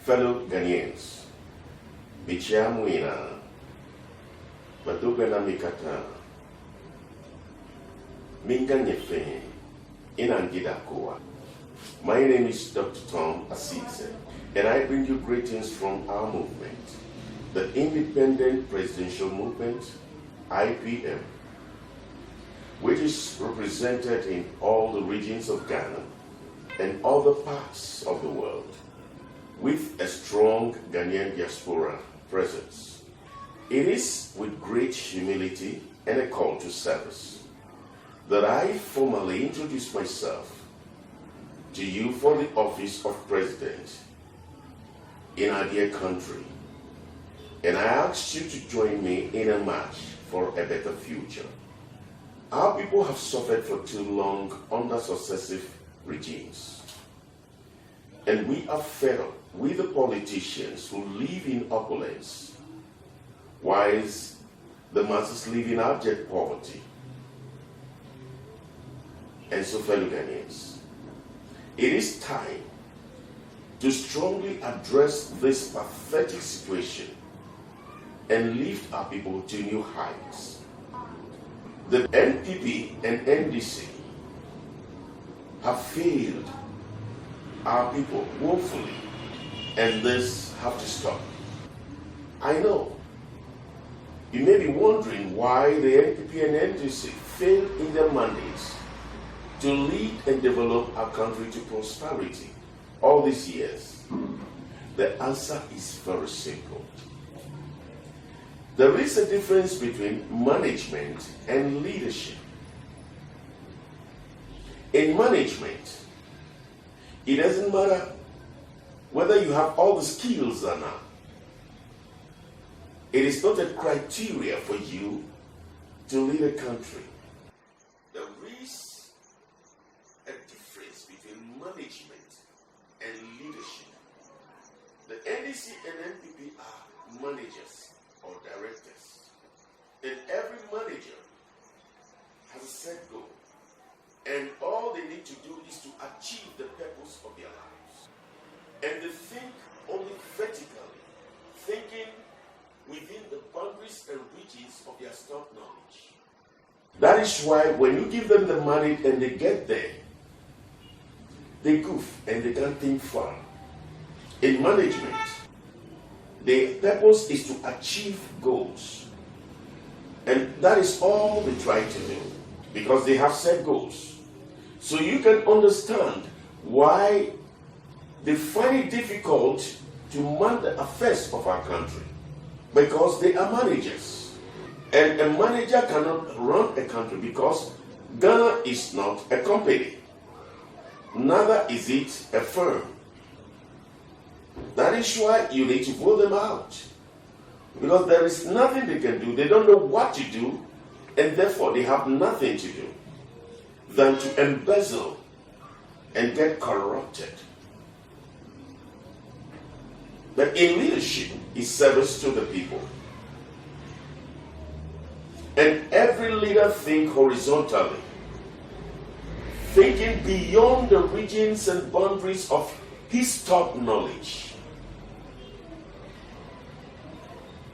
Fellow Ghanaians, Bichiamuina, Badugana Mikata, Minganyefe, Inangidakoa. My name is Dr.Tom ASISEH, and I bring you greetings from our movement, the Independent Presidential Movement, IPM, which is represented in all the regions of Ghana and other parts of the world, with a strong Ghanaian diaspora presence. It is with great humility and a call to service that I formally introduce myself to you for the office of President in our dear country. And I ask you to join me in a march for a better future. Our people have suffered for too long under successive regimes. And we are fed up with the politicians who live in opulence, whilst the masses live in abject poverty. And so, fellow Ghanaians, it is time to strongly address this pathetic situation and lift our people to new heights. The NPP and NDC have failed our people woefully, and this has to stop. I know you may be wondering why the NPP and NDC failed in their mandates to lead and develop our country to prosperity all these years. The answer is very simple. There is a difference between management and leadership. In management, it doesn't matter whether you have all the skills or not. It is not a criteria for you to lead a country. There is a difference between management and leadership. The NDC and NPP are managers or directors. And every manager has a set goal. And all they need to do is to achieve the purpose of their lives. And they think only vertically, thinking within the boundaries and regions of their stock knowledge. That is why when you give them the money and they get there, they goof and they can't think far. In management, the purpose is to achieve goals. And that is all they try to do, because they have set goals. So you can understand why they find it difficult to man the affairs of our country, because they are managers. And a manager cannot run a country because Ghana is not a company. Neither is it a firm. That is why you need to vote them out. Because there is nothing they can do. They don't know what to do, and therefore they have nothing to do than to embezzle and get corrupted. But in leadership is service to the people. And every leader thinks horizontally, thinking beyond the regions and boundaries of his top knowledge.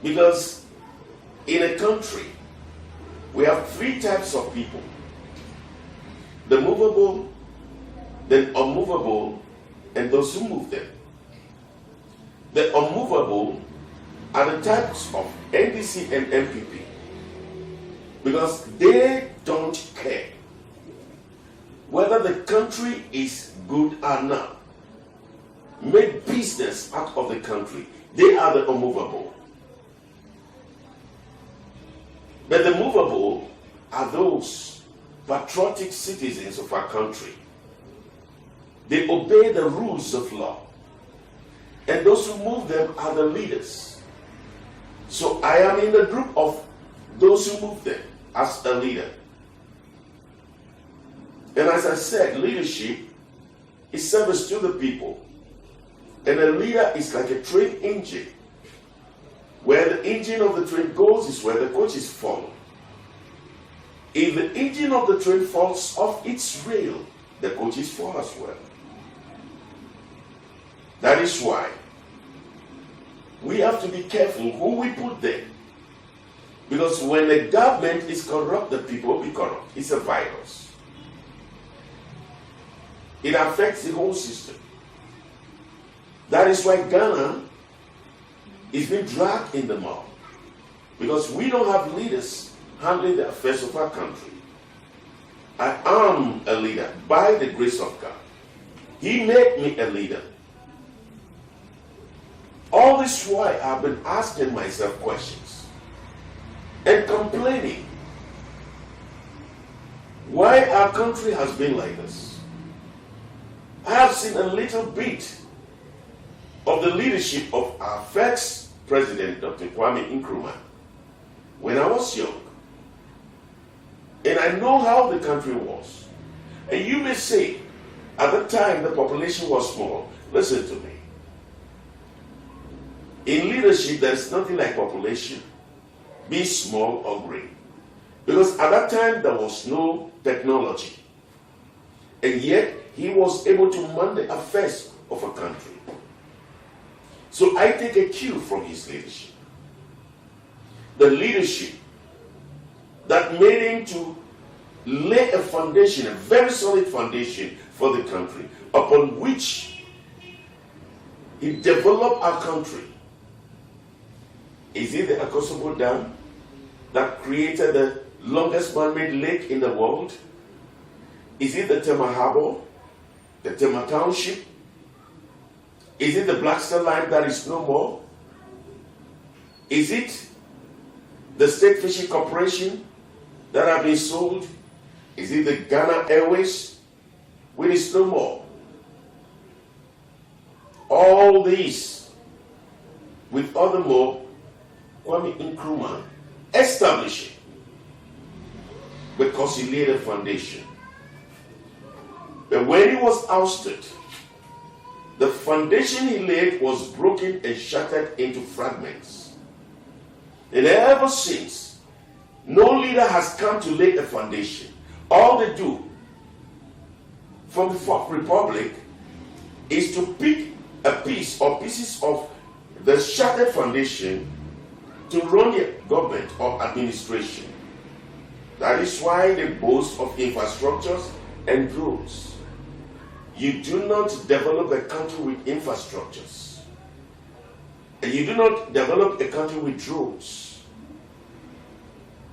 Because in a country, we have three types of people: the movable, the unmovable, and those who move them. The unmovable are the types of NDC and MPP, because they don't care whether the country is good or not. Make business out of the country. They are the unmovable. But the movable are those patriotic citizens of our country. They obey the rules of law. And those who move them are the leaders. So I am in the group of those who move them as a leader. And as I said, leadership is service to the people. And a leader is like a train engine. Where the engine of the train goes is where the coaches follow. If the engine of the train falls off its rail, the coaches fall as well. That is why we have to be careful who we put there. Because when the government is corrupt, the people will be corrupt. It's a virus. It affects the whole system. That is why Ghana is being dragged in the mud. Because we don't have leaders handling the affairs of our country. I am a leader by the grace of God. He made me a leader. All this while I've been asking myself questions and complaining why our country has been like this. I have seen a little bit of the leadership of our first president, Dr.Tom ASISEH, when I was young. And I know how the country was. And you may say, at the time the population was small. Listen to me. In leadership, there is nothing like population, be small or great. Because at that time, there was no technology. And yet, he was able to man the affairs of a country. So I take a cue from his leadership. The leadership that made him to lay a foundation, a very solid foundation for the country, upon which he developed our country. Is it the Akosombo Dam that created the longest man-made lake in the world? Is it the Tema Harbor, the Tema Township? Is it the Blackstone Line that is no more? Is it the State Fishing Corporation that have been sold? Is it the Ghana Airways, which is no more? All these, with other more, Kwame Nkrumah established it because he laid a foundation. But when he was ousted, the foundation he laid was broken and shattered into fragments. And ever since, no leader has come to lay a foundation. All they do from the Fourth Republic is to pick a piece or pieces of the shattered foundation to run the government or administration. That is why they boast of infrastructures and roads. You do not develop a country with infrastructures. And you do not develop a country with roads.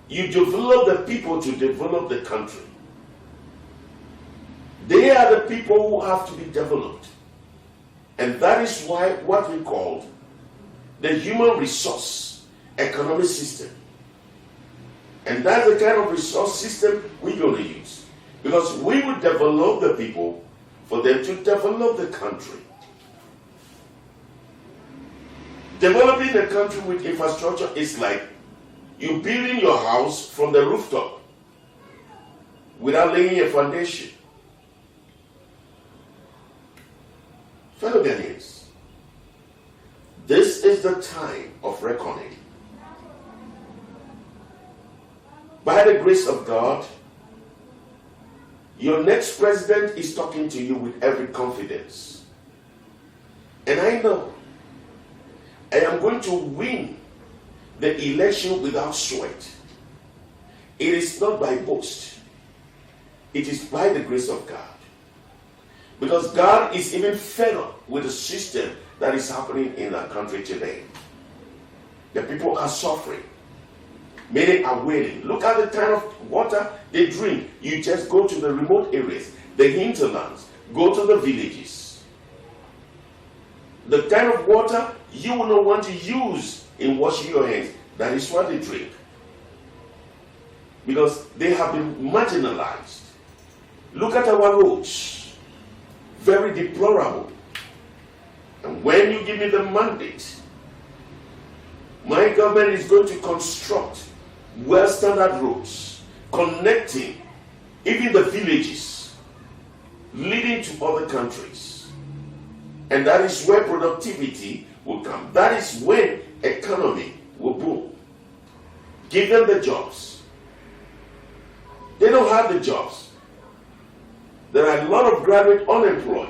You develop the people to develop the country. They are the people who have to be developed. And that is why what we call the human resource economic system. And that's the kind of resource system we're going to use. Because we will develop the people for them to develop the country. Developing the country with infrastructure is like you building your house from the rooftop without laying a foundation. Fellow Ghanaians, this is the time of reckoning. By the grace of God, your next president is talking to you with every confidence. And I know I am going to win the election without sweat. It is not by boast. It is by the grace of God. Because God is even fed up with the system that is happening in our country today. The people are suffering. Many are waiting. Look at the kind of water they drink. You just go to the remote areas, the hinterlands, go to the villages. The kind of water you will not want to use in washing your hands, that is what they drink. Because they have been marginalized. Look at our roads. Very deplorable. And when you give me the mandate, my government is going to construct well-standard roads connecting even the villages leading to other countries. And that is where productivity will come. That is when economy will boom. Give them the jobs. They don't have the jobs. There are a lot of graduate unemployed.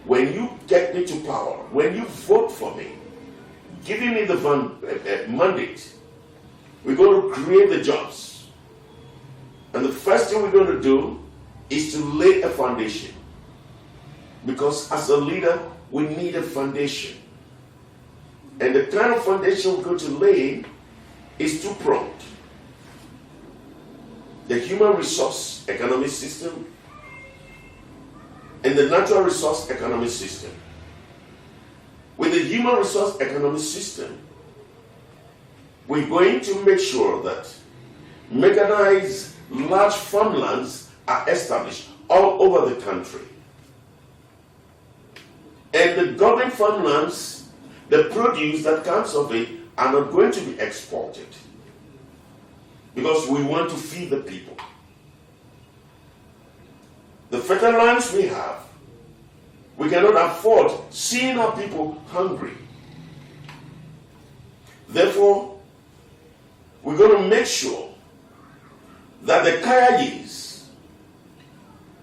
When you get me to power, when you vote for me, giving me the mandate. We're going to create the jobs. And the first thing we're going to do is to lay a foundation. Because as a leader, we need a foundation. And the kind of foundation we're going to lay is two-pronged. The human resource economic system and the natural resource economic system. With the human resource economic system, we're going to make sure that mechanized large farmlands are established all over the country. And the government farmlands, the produce that comes of it, are not going to be exported. Because we want to feed the people. The fertile lands we have, we cannot afford seeing our people hungry. Therefore, we're going to make sure that the Kayayis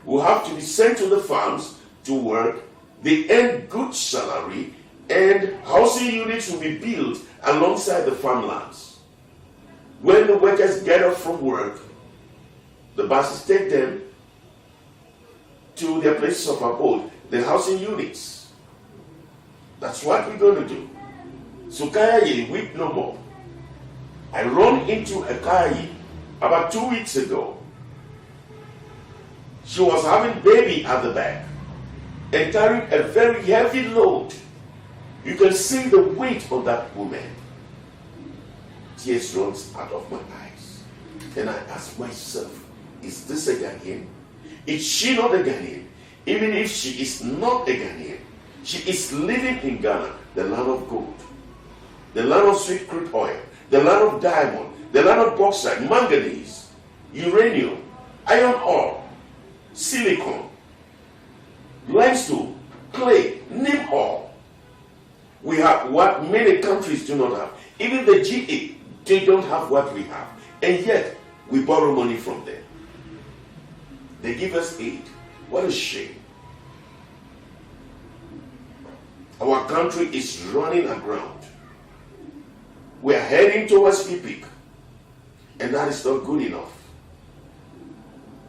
will have to be sent to the farms to work. They earn good salary, and housing units will be built alongside the farmlands. When the workers get off from work, the buses take them to their places of abode, the housing units. That's what we're going to do. So Kayayi, weep no more. I ran into a Kayayi about 2 weeks ago. She was having baby at the back and carrying a very heavy load. You can see the weight of that woman. Tears runs out of my eyes. And I ask myself, is this a Ghanaian? Is she not a Ghanaian? Even if she is not a Ghanaian, she is living in Ghana, the land of gold, the land of sweet crude oil, the land of diamond, the land of bauxite, manganese, uranium, iron ore, silicon, limestone, clay, name all. We have what many countries do not have. Even the G8, they don't have what we have. And yet, we borrow money from them. They give us aid. What a shame. Our country is running aground. We are heading towards peak. And that is not good enough.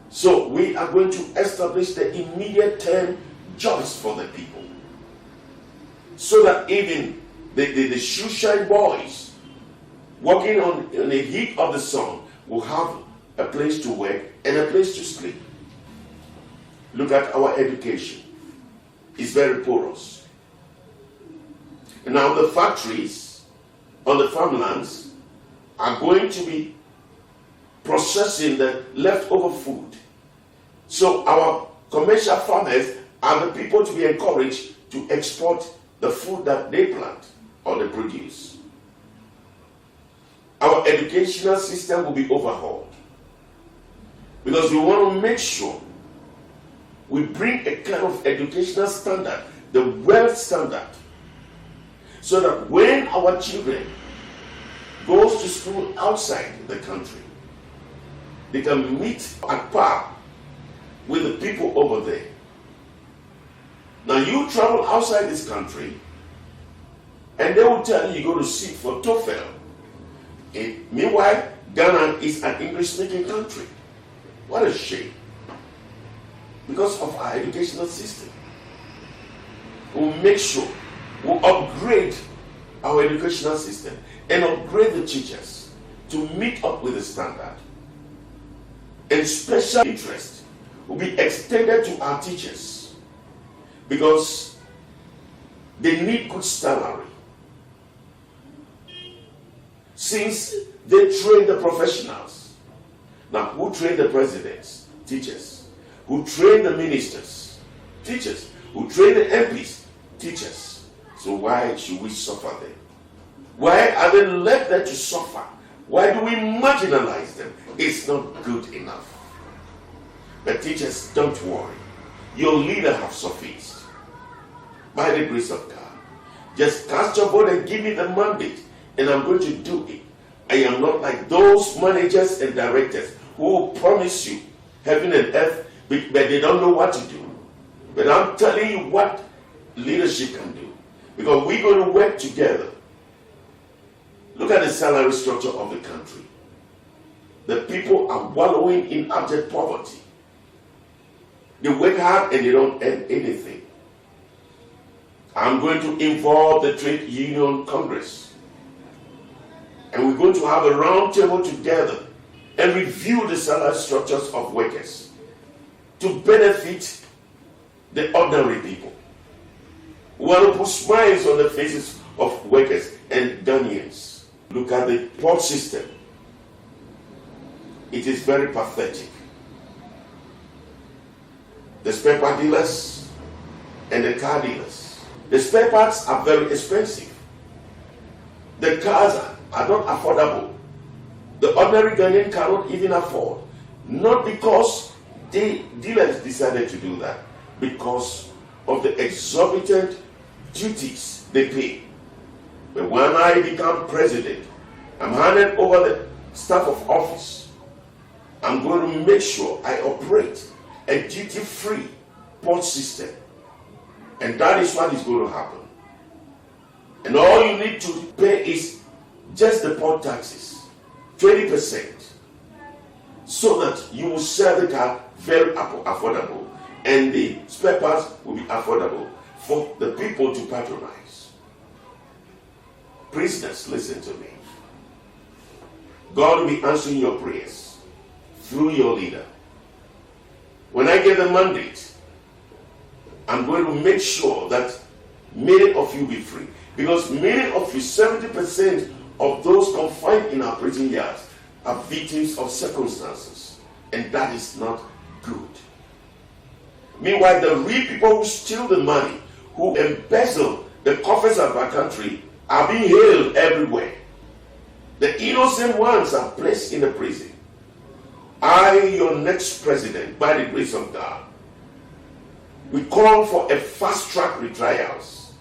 So we are going to establish the immediate term jobs for the people. So that even the shoeshine boys working in the heat of the sun will have a place to work and a place to sleep. Look at our education. It's very porous. And now the factories on the farmlands are going to be processing the leftover food. So our commercial farmers are the people to be encouraged to export the food that they plant or they produce. Our educational system will be overhauled because we want to make sure we bring a kind of educational standard, the wealth standard, so that when our children goes to school outside the country, they can meet at par with the people over there. Now you travel outside this country, and they will tell you go to sit for TOEFL. Meanwhile, Ghana is an English-speaking country. What a shame. Because of our educational system. We'll make sure we'll upgrade our educational system and upgrade the teachers to meet up with the standard. And special interest will be extended to our teachers because they need good salary. Since they train the professionals. Now, who train the presidents? Teachers. Who train the ministers? Teachers. Who train the MPs? Teachers. So why should we suffer them? Why are they left there to suffer? Why do we marginalize them? It's not good enough. But teachers, don't worry. Your leader has sufficed. By the grace of God. Just cast your vote and give me the mandate, and I'm going to do it. I am not like those managers and directors who promise you heaven and earth, but they don't know what to do. But I'm telling you what leadership can do. Because we're going to work together Look at the salary structure of the country. The people are wallowing in abject poverty. They work hard and they don't earn anything. I'm going to involve the Trade Union Congress. And we're going to have a round table together and review the salary structures of workers to benefit the ordinary people. We want to put smiles on the faces of workers and Ghanaians. Look at the port system. It is very pathetic. The spare part dealers and the car dealers. The spare parts are very expensive. The cars are not affordable. The ordinary Ghanaian cannot even afford. Not because the dealers decided to do that, because of the exorbitant duties they pay. But when I become president, I'm handed over the staff of office. I'm going to make sure I operate a duty-free port system. And that is what is going to happen. And all you need to pay is just the port taxes, 20%, so that you will sell the car very affordable and the spare parts will be affordable for the people to patronize. Prisoners, listen to me. God will be answering your prayers through your leader. When I get the mandate, I'm going to make sure that many of you be free. Because many of you, 70% of those confined in our prison yards are victims of circumstances. And that is not good. Meanwhile, the real people who steal the money, who embezzle the coffers of our country, are being hailed everywhere. The innocent ones are placed in the prison. I, your next president, by the grace of God, we call for a fast-track retrials.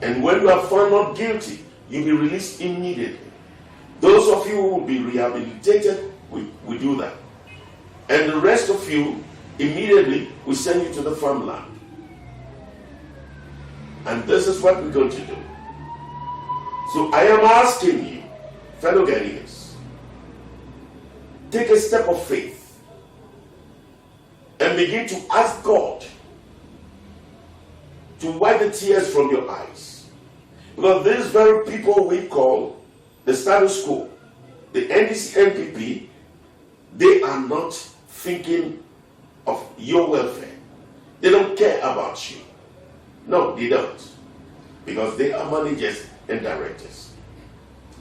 And when you are found not guilty, you'll be released immediately. Those of you who will be rehabilitated, we do that. And the rest of you, immediately, we send you to the farmland. And this is what we're going to do. So I am asking you, fellow Ghanaians, take a step of faith and begin to ask God to wipe the tears from your eyes. Because these very people we call the status quo, the NDC, NPP, they are not thinking of your welfare. They don't care about you. No, they don't. Because they are managers and directors.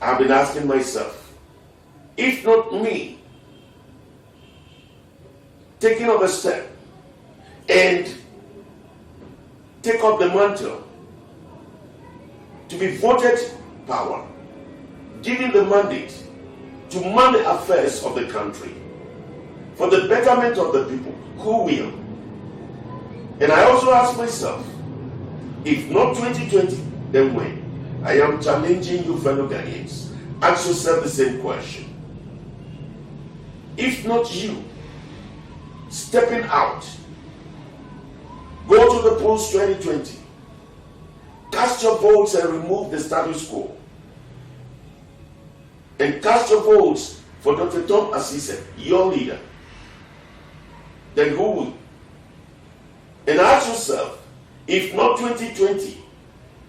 I've been asking myself, if not me, taking up a step and take up the mantle to be voted power, giving the mandate to man the affairs of the country for the betterment of the people, who will? And I also ask myself, if not 2020, then when? I am challenging you, fellow Ghanaians. Ask yourself the same question. If not you, stepping out, go to the polls 2020, cast your votes and remove the status quo, and cast your votes for Dr. Tom ASISEH, your leader, then who will? And ask yourself, if not 2020,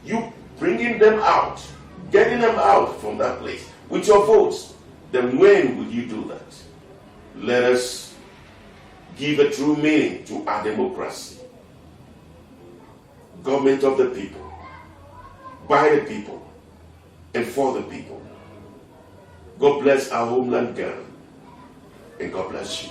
you bringing them out, getting them out from that place with your votes, then when will you do that? Let us give a true meaning to our democracy. Government of the people, by the people, and for the people. God bless our homeland, Ghana, and God bless you.